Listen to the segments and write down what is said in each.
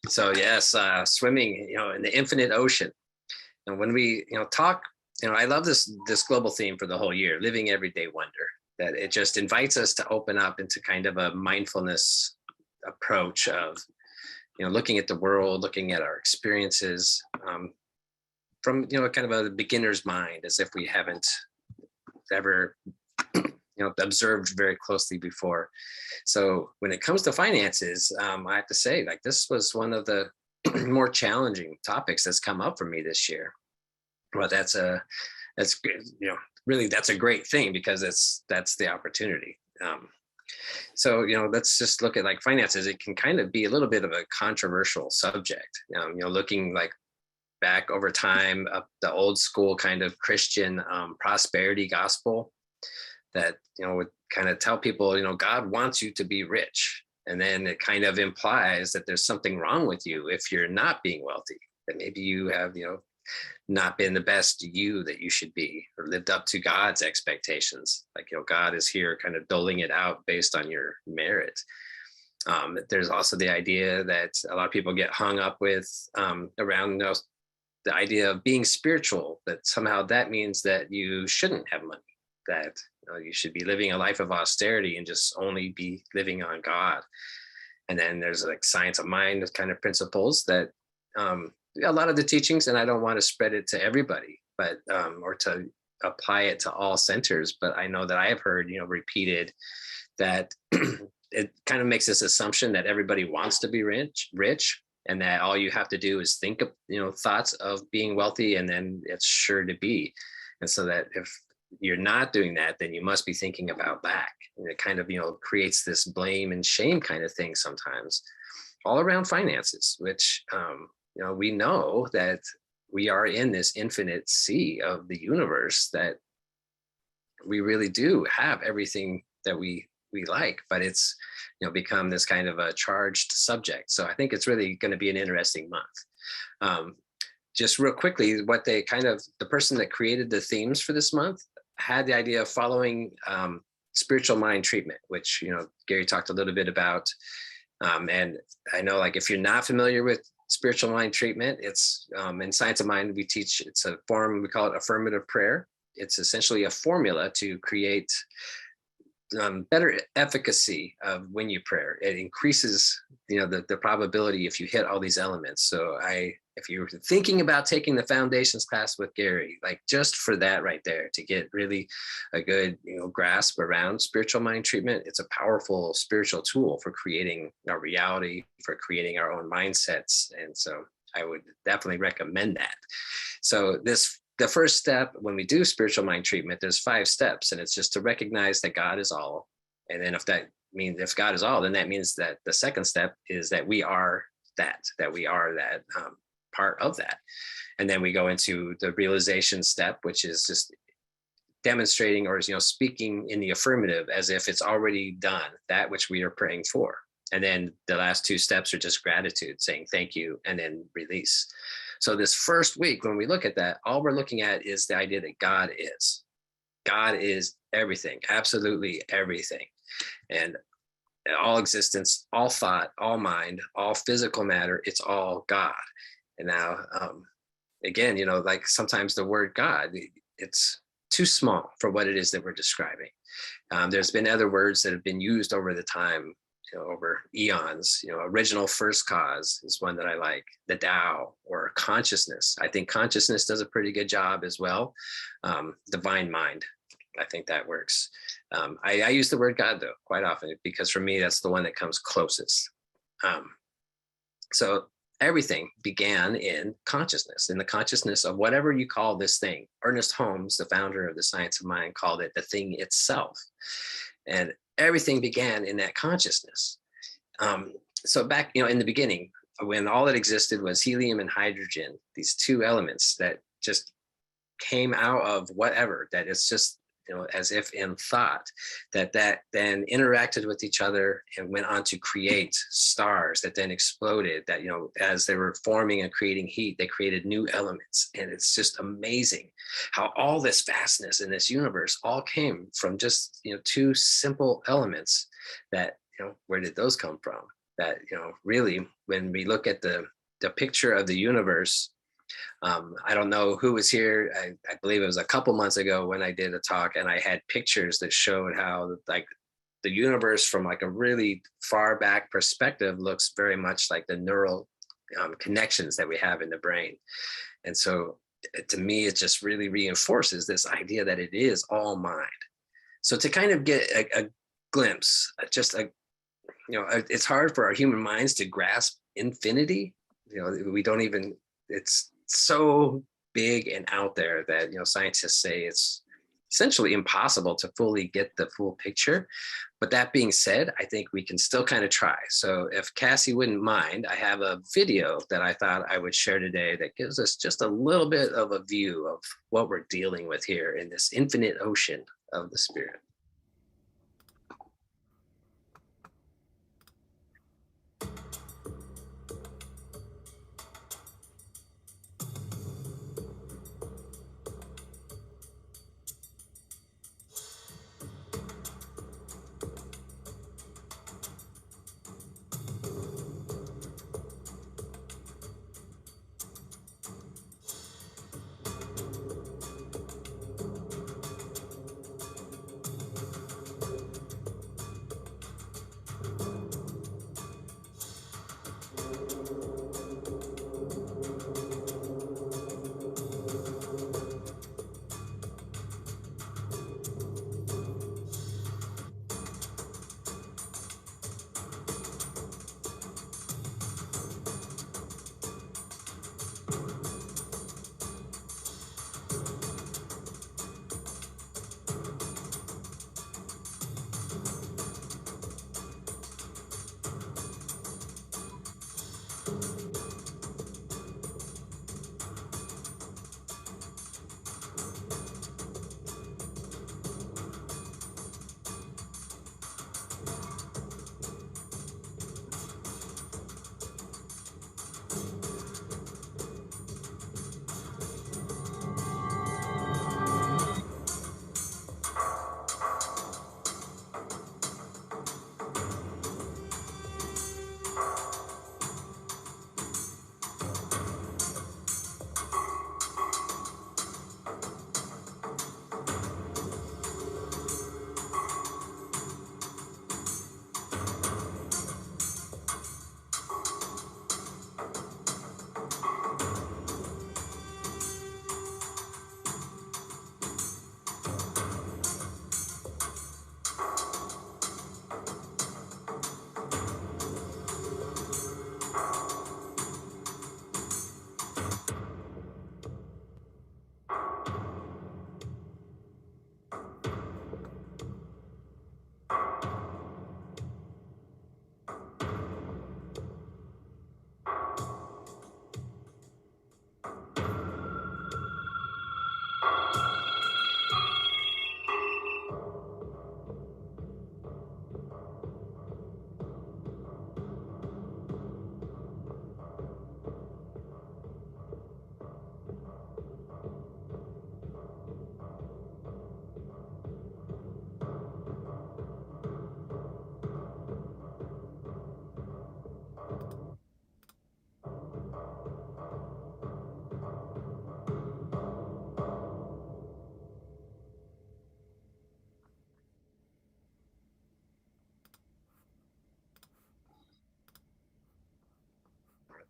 So yes, swimming, in the infinite ocean. And when we, talk, I love this global theme for the whole year, living everyday wonder. That it just invites us to open up into kind of a mindfulness approach of, looking at the world, looking at our experiences from, kind of a beginner's mind, as if we haven't ever, observed very closely before. So when it comes to finances, I have to say, like, this was one of the more challenging topics that's come up for me this year. Well, that's good. Really, that's a great thing because that's the opportunity. So let's just look at like finances. It can kind of be a little bit of a controversial subject. Looking like back over time, the old school kind of Christian prosperity gospel that would kind of tell people, God wants you to be rich, and then it kind of implies that there's something wrong with you if you're not being wealthy. That maybe you have not been the best you that you should be, or lived up to God's expectations. Like, God is here kind of doling it out based on your merit. There's also the idea that a lot of people get hung up with around the idea of being spiritual, that somehow that means that you shouldn't have money, that you should be living a life of austerity and just only be living on God. And then there's like science of mind kind of principles that a lot of the teachings, and I don't want to spread it to everybody, but or to apply it to all centers, but I know that I have heard repeated that it kind of makes this assumption that everybody wants to be rich, and that all you have to do is think of thoughts of being wealthy, and then it's sure to be. And so that if you're not doing that, then you must be thinking about back. And it kind of creates this blame and shame kind of thing sometimes all around finances, which we know that we are in this infinite sea of the universe, that we really do have everything that we like, but it's become this kind of a charged subject. So I think it's really going to be an interesting month. Just real quickly, the person that created the themes for this month had the idea of following spiritual mind treatment, which Gary talked a little bit about. And I know, like, if you're not familiar with spiritual mind treatment, it's in Science of Mind, we teach, it's a form, we call it affirmative prayer. It's essentially a formula to create better efficacy of when you pray. It increases the probability if you hit all these elements. So if you're thinking about taking the foundations class with Gary, like, just for that right there, to get really a good grasp around spiritual mind treatment, it's a powerful spiritual tool for creating our reality, for creating our own mindsets. And so I would definitely recommend that. So the first step when we do spiritual mind treatment, there's 5 steps, and it's just to recognize that God is all. And then if God is all, then that means that the second step is that we are that part of that. And then we go into the realization step, which is just demonstrating or speaking in the affirmative as if it's already done, that which we are praying for. And then the last 2 steps are just gratitude, saying thank you, and then release. So this first week, when we look at that, all we're looking at is the idea that God is. God is everything, absolutely everything. And all existence, all thought, all mind, all physical matter, it's all God. And now, again, like, sometimes the word God, it's too small for what it is that we're describing. There's been other words that have been used over the time, over eons. Original first cause is one that I like, the Tao, or consciousness. I think consciousness does a pretty good job as well. Divine mind, I think that works. I use the word God, though, quite often, because for me, that's the one that comes closest. So everything began in consciousness, in the consciousness of whatever you call this thing. Ernest Holmes, the founder of the Science of Mind, called it the thing itself. And everything began in that consciousness. So back, in the beginning, when all that existed was helium and hydrogen, these 2 elements that just came out of whatever, that it's just, as if in thought, that then interacted with each other and went on to create stars that then exploded, that, as they were forming and creating heat, they created new elements. And it's just amazing how all this vastness in this universe all came from just, 2 simple elements that, where did those come from? that, really, when we look at the picture of the universe, I don't know who was here. I believe it was a couple months ago when I did a talk, and I had pictures that showed how, like, the universe from like a really far back perspective looks very much like the neural connections that we have in the brain. And so to me, it just really reinforces this idea that it is all mind. So to kind of get a glimpse, just a, it's hard for our human minds to grasp infinity. We don't even, it's so big and out there that, scientists say it's essentially impossible to fully get the full picture. But that being said, I think we can still kind of try. So if Cassie wouldn't mind, I have a video that I thought I would share today that gives us just a little bit of a view of what we're dealing with here in this infinite ocean of the spirit.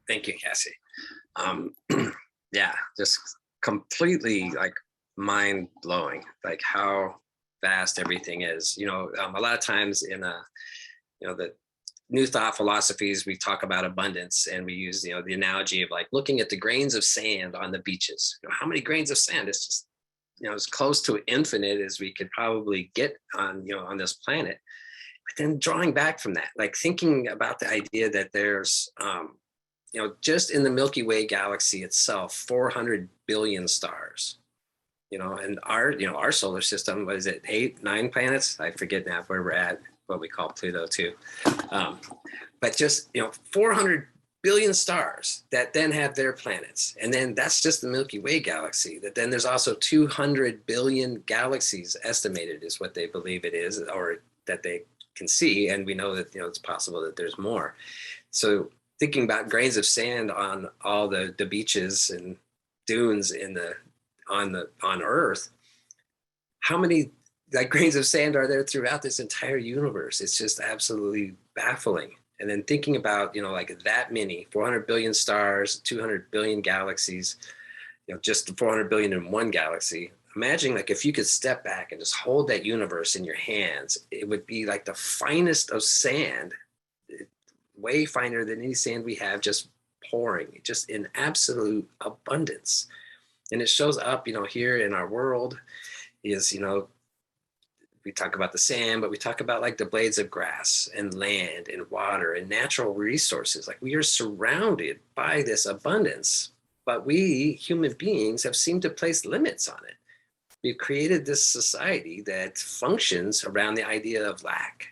Thank you, Cassie. Um, yeah, just completely like mind blowing, like how vast everything is. A lot of times in the new thought philosophies, we talk about abundance, and we use, the analogy of like looking at the grains of sand on the beaches. How many grains of sand? It's just, as close to infinite as we could probably get on this planet. But then drawing back from that, like thinking about the idea that there's, just in the Milky Way galaxy itself, 400 billion stars. And our solar system, what is it, 8, 9 planets? I forget now where we're at, what we call Pluto too. But just, 400 billion stars that then have their planets. And then that's just the Milky Way galaxy. That then there's also 200 billion galaxies estimated is what they believe it is, or that they can see, and we know that it's possible that there's more. So thinking about grains of sand on all the beaches and dunes on Earth, how many like grains of sand are there throughout this entire universe? It's just absolutely baffling. And then thinking about like that many 400 billion stars, 200 billion galaxies, just 400 billion in one galaxy. Imagine like if you could step back and just hold that universe in your hands, it would be like the finest of sand, way finer than any sand we have, just pouring, just in absolute abundance. And it shows up, here in our world is, we talk about the sand, but we talk about like the blades of grass and land and water and natural resources. Like we are surrounded by this abundance, but we human beings have seemed to place limits on it. We've created this society that functions around the idea of lack.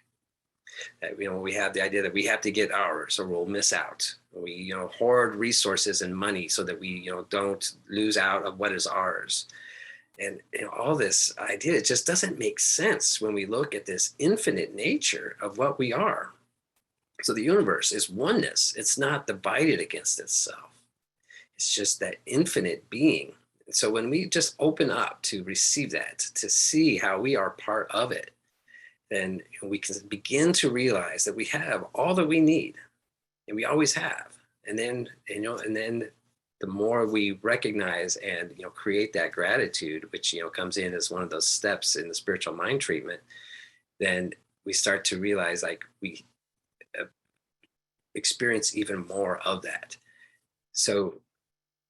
That, we have the idea that we have to get ours or we'll miss out. We, hoard resources and money so that we, don't lose out of what is ours. And all this idea, it just doesn't make sense when we look at this infinite nature of what we are. So the universe is oneness. It's not divided against itself. It's just that infinite being. And so when we just open up to receive that, to see how we are part of it, then we can begin to realize that we have all that we need, and we always have. And then, the more we recognize and create that gratitude, which comes in as one of those steps in the spiritual mind treatment, then we start to realize like we experience even more of that. So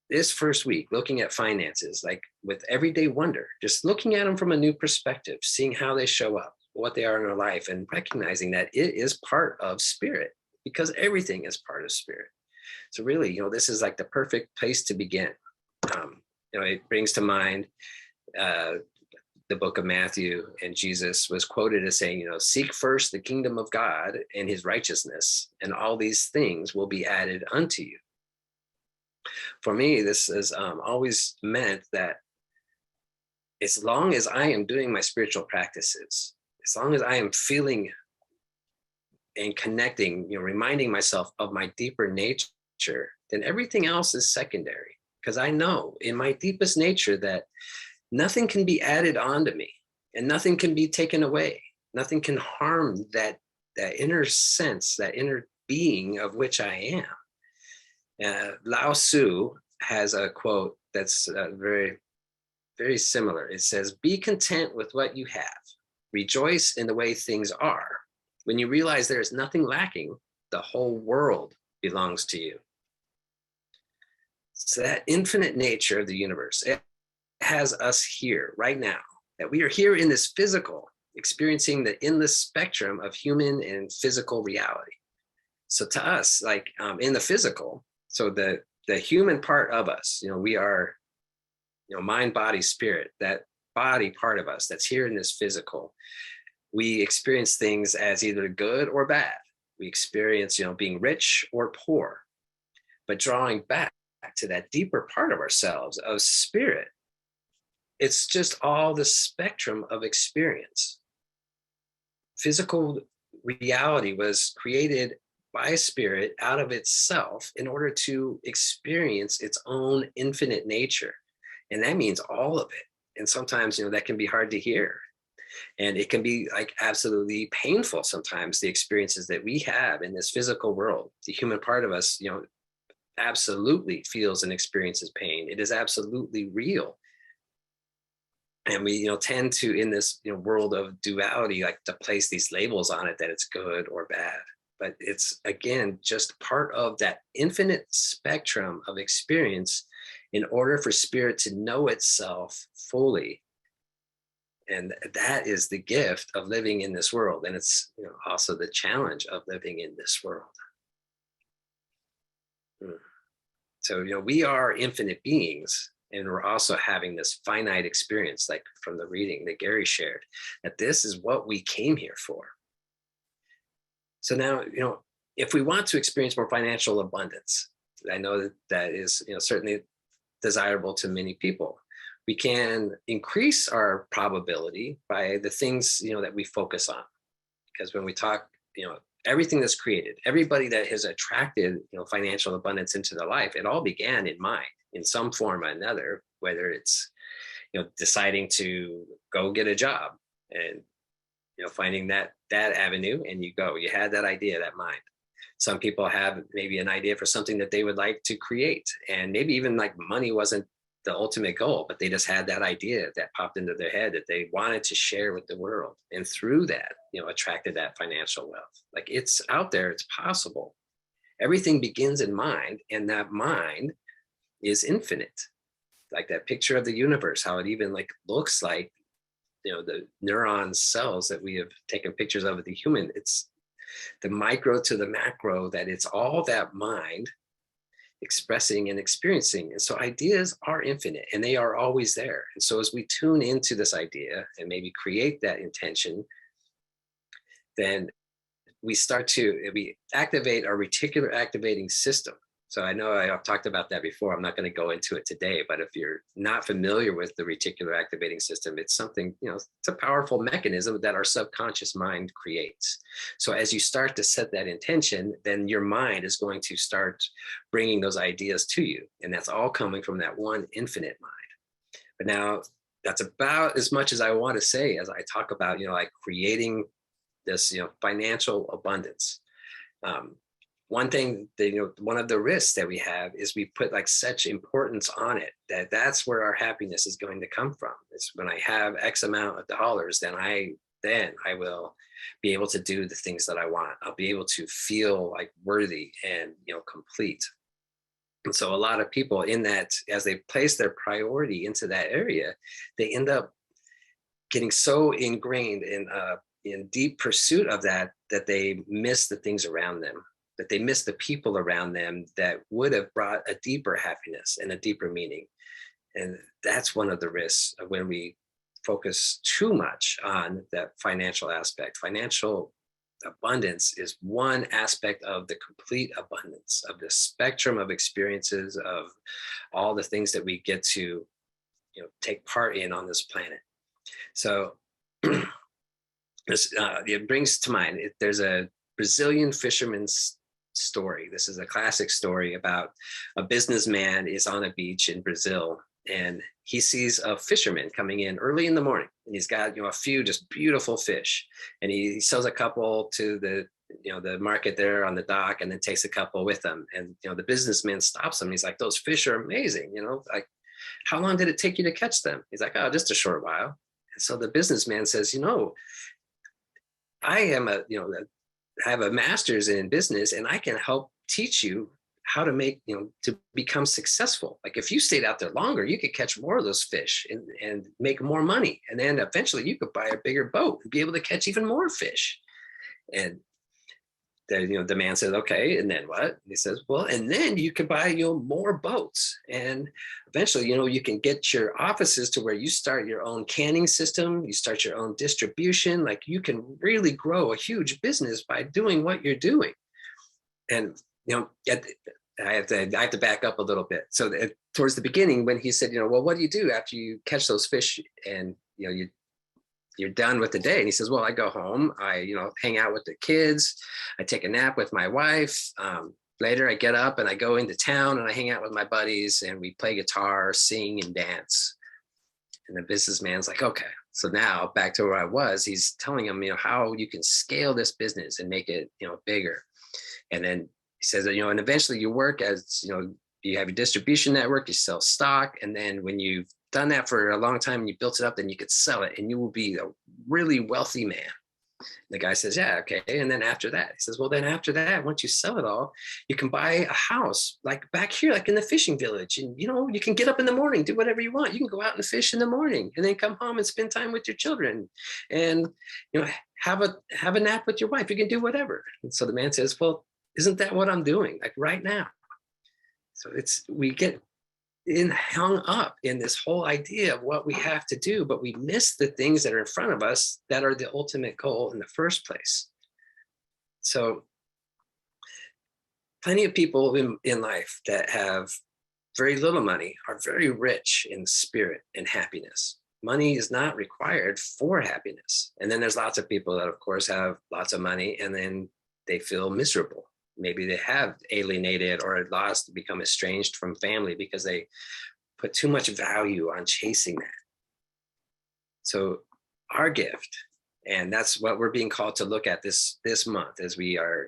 this first week, looking at finances, like with everyday wonder, just looking at them from a new perspective, seeing how they show up, what they are in our life, and recognizing that it is part of spirit, because everything is part of spirit. So really, this is like the perfect place to begin. It brings to mind the book of Matthew, and Jesus was quoted as saying, seek first the kingdom of God and his righteousness, and all these things will be added unto you. For me, this has always meant that as long as I am doing my spiritual practices, as long as I am feeling and connecting, reminding myself of my deeper nature, then everything else is secondary. Because I know in my deepest nature that nothing can be added onto me and nothing can be taken away. Nothing can harm that inner sense, that inner being of which I am. Lao Tzu has a quote that's very, very similar. It says, be content with what you have. Rejoice in the way things are. When you realize there is nothing lacking, the whole world belongs to you. So that infinite nature of the universe, it has us here right now, that we are here in this physical, experiencing the endless spectrum of human and physical reality. So to us, like in the physical, so the human part of us, we are, mind, body, spirit, that body part of us that's here in this physical. We experience things as either good or bad. We experience, being rich or poor. But drawing back to that deeper part of ourselves, of spirit, it's just all the spectrum of experience. Physical reality was created by spirit out of itself in order to experience its own infinite nature. And that means all of it. And sometimes, that can be hard to hear. And it can be like absolutely painful sometimes, the experiences that we have in this physical world. The human part of us, absolutely feels and experiences pain. It is absolutely real. And we, tend to, in this world of duality, like to place these labels on it that it's good or bad. But it's, again, just part of that infinite spectrum of experience in order for spirit to know itself fully. And that is the gift of living in this world. And it's also the challenge of living in this world. So, we are infinite beings, and we're also having this finite experience, like from the reading that Gary shared, that this is what we came here for. So now, if we want to experience more financial abundance, I know that is, certainly desirable to many people. We can increase our probability by the things, that we focus on. because when we talk, everything that's created, everybody that has attracted, financial abundance into their life, it all began in mind in some form or another, whether it's, deciding to go get a job and, finding that avenue, and you had that idea, that mind. Some people have maybe an idea for something that they would like to create, and maybe even like money wasn't the ultimate goal, but they just had that idea that popped into their head that they wanted to share with the world, and through that, attracted that financial wealth. Like, it's out there, it's possible. Everything begins in mind, and that mind is infinite. Like that picture of the universe, how it even like looks like, the neuron cells that we have taken pictures of the human. It's the micro to the macro, that it's all that mind expressing and experiencing. And so ideas are infinite, and they are always there. And so as we tune into this idea and maybe create that intention, then we activate our reticular activating system. So I know I've talked about that before. I'm not going to go into it today, but if you're not familiar with the reticular activating system, it's something, it's a powerful mechanism that our subconscious mind creates. So as you start to set that intention, then your mind is going to start bringing those ideas to you. And that's all coming from that one infinite mind. But now that's about as much as I want to say as I talk about, like creating this, financial abundance. One thing that, one of the risks that we have is we put like such importance on it that's where our happiness is going to come from. It's when I have X amount of dollars, then I will be able to do the things that I want. I'll be able to feel like worthy and, complete. And so a lot of people in that, as they place their priority into that area, they end up getting so ingrained in deep pursuit of that they miss the things around them, that they miss the people around them that would have brought a deeper happiness and a deeper meaning. And that's one of the risks of when we focus too much on that financial aspect. Financial abundance is one aspect of the complete abundance of the spectrum of experiences of all the things that we get to, take part in on this planet. So it brings to mind, there's a Brazilian fisherman's story. This is a classic story about a businessman is on a beach in Brazil, and he sees a fisherman coming in early in the morning, and he's got, a few just beautiful fish, and he sells a couple to the market there on the dock, and then takes a couple with him. And, the businessman stops him. He's like, "Those fish are amazing. Like, how long did it take you to catch them?" He's like, "Oh, just a short while." And so the businessman says, I am I have a master's in business, and I can help teach you how to make, to become successful. Like, if you stayed out there longer, you could catch more of those fish and make more money. And then eventually you could buy a bigger boat and be able to catch even more fish. And the man says, "Okay, and then what?" And he says, "Well, and then you could buy, more boats. And eventually, you can get your offices to where you start your own canning system, you start your own distribution. Like, you can really grow a huge business by doing what you're doing." And, I have to back up a little bit. So towards the beginning, when he said, "Well, what do you do after you catch those fish and, you're done with the day?" And he says, "Well, I go home, I, hang out with the kids, I take a nap with my wife. Later I get up and I go into town and I hang out with my buddies, and we play guitar, sing, and dance." And the businessman's like, "Okay." So now back to where I was, he's telling him, how you can scale this business and make it, bigger. And then he says that, and eventually you work as, you have a distribution network, you sell stock. And then when you've done that for a long time and you built it up, then you could sell it and you will be a really wealthy man. The guy says, "Yeah, okay." And then after that, he says, "Well, then after that, once you sell it all, you can buy a house like back here, like in the fishing village. And, you can get up in the morning, do whatever you want. You can go out and fish in the morning and then come home and spend time with your children and, have a nap with your wife. You can do whatever." And so the man says, "Well, isn't that what I'm doing like right now?" So we get hung up in this whole idea of what we have to do, but we miss the things that are in front of us that are the ultimate goal in the first place. So plenty of people in life that have very little money are very rich in spirit and happiness. money is not required for happiness. And then there's lots of people that, of course, have lots of money and then they feel miserable. Maybe they have alienated or lost, become estranged from family because they put too much value on chasing that. So our gift, and that's what we're being called to look at this month as we are,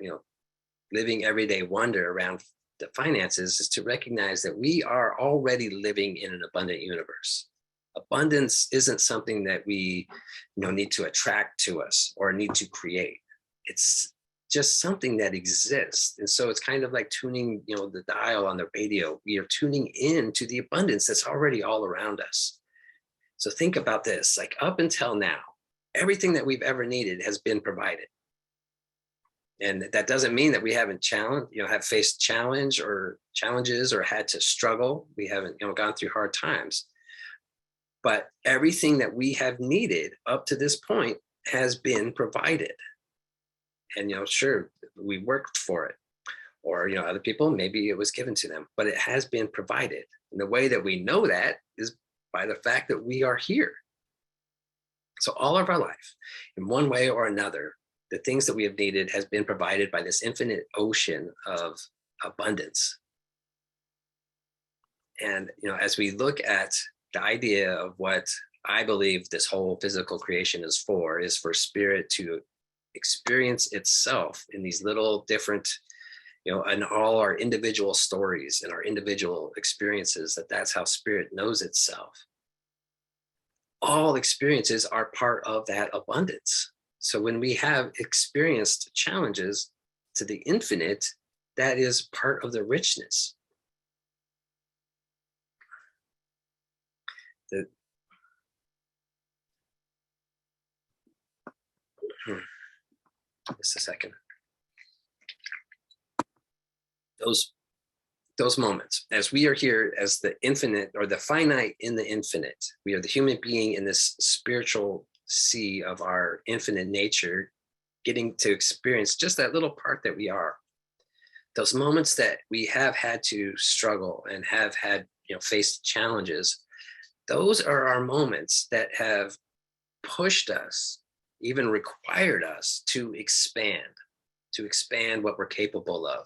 living everyday wonder around the finances, is to recognize that we are already living in an abundant universe. Abundance isn't something that we need to attract to us or need to create. It's just something that exists. And so it's kind of like tuning the dial on the radio. We are tuning in to the abundance that's already all around us. So think about this, like up until now, everything that we've ever needed has been provided. And that doesn't mean that we haven't have faced challenges or had to struggle. We haven't gone through hard times. But everything that we have needed up to this point has been provided. And sure, we worked for it. Or other people, maybe it was given to them, but it has been provided. And the way that we know that is by the fact that we are here. So all of our life, in one way or another, the things that we have needed has been provided by this infinite ocean of abundance. And as we look at the idea of what I believe this whole physical creation is for spirit to experience itself in these little different, and all our individual stories and our individual experiences, that's how spirit knows itself. All experiences are part of that abundance. So when we have experienced challenges to the infinite, that is part of the richness. Just a second. Those moments, as we are here as the infinite or the finite in the infinite, we are the human being in this spiritual sea of our infinite nature, getting to experience just that little part that we are. Those moments that we have had to struggle and have had, faced challenges, those are our moments that have pushed us, even required us to expand what we're capable of,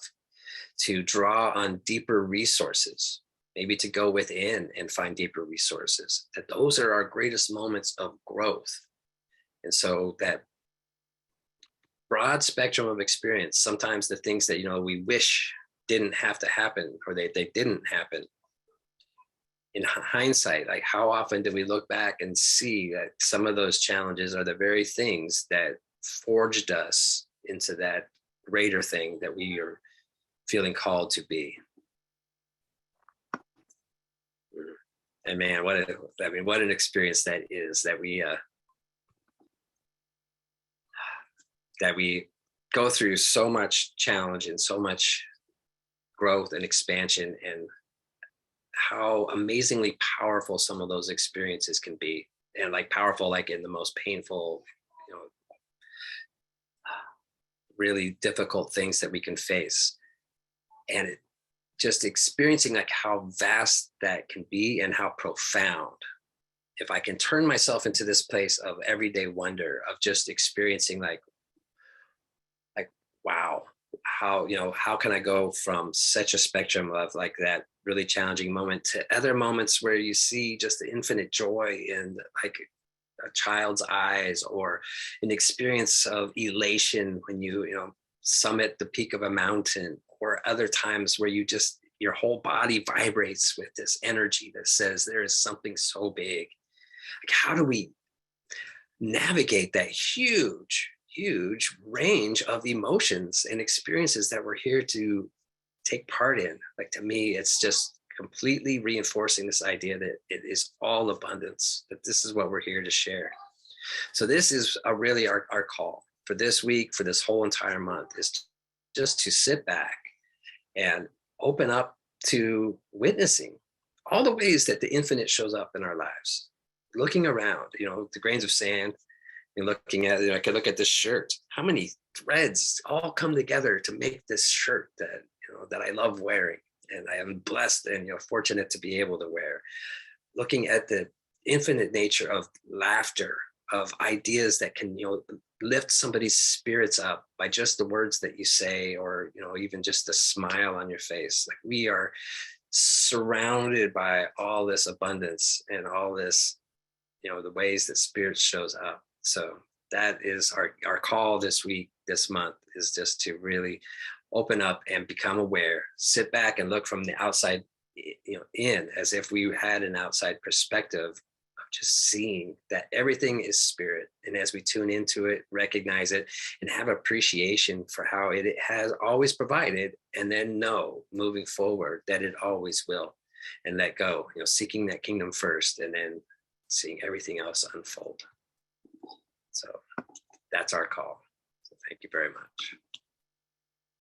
to draw on deeper resources, maybe to go within and find deeper resources. That those are our greatest moments of growth. And so that broad spectrum of experience, sometimes the things that, we wish didn't have to happen or they didn't happen. In hindsight, like how often do we look back and see that some of those challenges are the very things that forged us into that greater thing that we are feeling called to be. And man, what an experience that is, that we go through so much challenge and so much growth and expansion, and how amazingly powerful some of those experiences can be, and like powerful, like in the most painful, really difficult things that we can face. And just experiencing like how vast that can be and how profound. If I can turn myself into this place of everyday wonder, of just experiencing like, wow, how can I go from such a spectrum of like that really challenging moment to other moments where you see just the infinite joy in like a child's eyes, or an experience of elation when you summit the peak of a mountain, or other times where your whole body vibrates with this energy that says there is something so big. Like, how do we navigate that huge range of emotions and experiences that we're here to take part in? Like, to me, it's just completely reinforcing this idea that it is all abundance, that this is what we're here to share. So this is really our call for this week, for this whole entire month, is just to sit back and open up to witnessing all the ways that the infinite shows up in our lives. Looking around, the grains of sand, and looking at it, I could look at this shirt. How many threads all come together to make this shirt that I love wearing, and I am blessed and fortunate to be able to wear. Looking at the infinite nature of laughter, of ideas that can, lift somebody's spirits up by just the words that you say, or, even just a smile on your face. Like, we are surrounded by all this abundance and all this, the ways that spirit shows up. So that is our call this week, this month, is just to really open up and become aware, sit back and look from the outside, in, as if we had an outside perspective of just seeing that everything is spirit. And as we tune into it, recognize it, and have appreciation for how it has always provided, and then know moving forward that it always will, and let go, seeking that kingdom first, and then seeing everything else unfold. So that's our call. So thank you very much.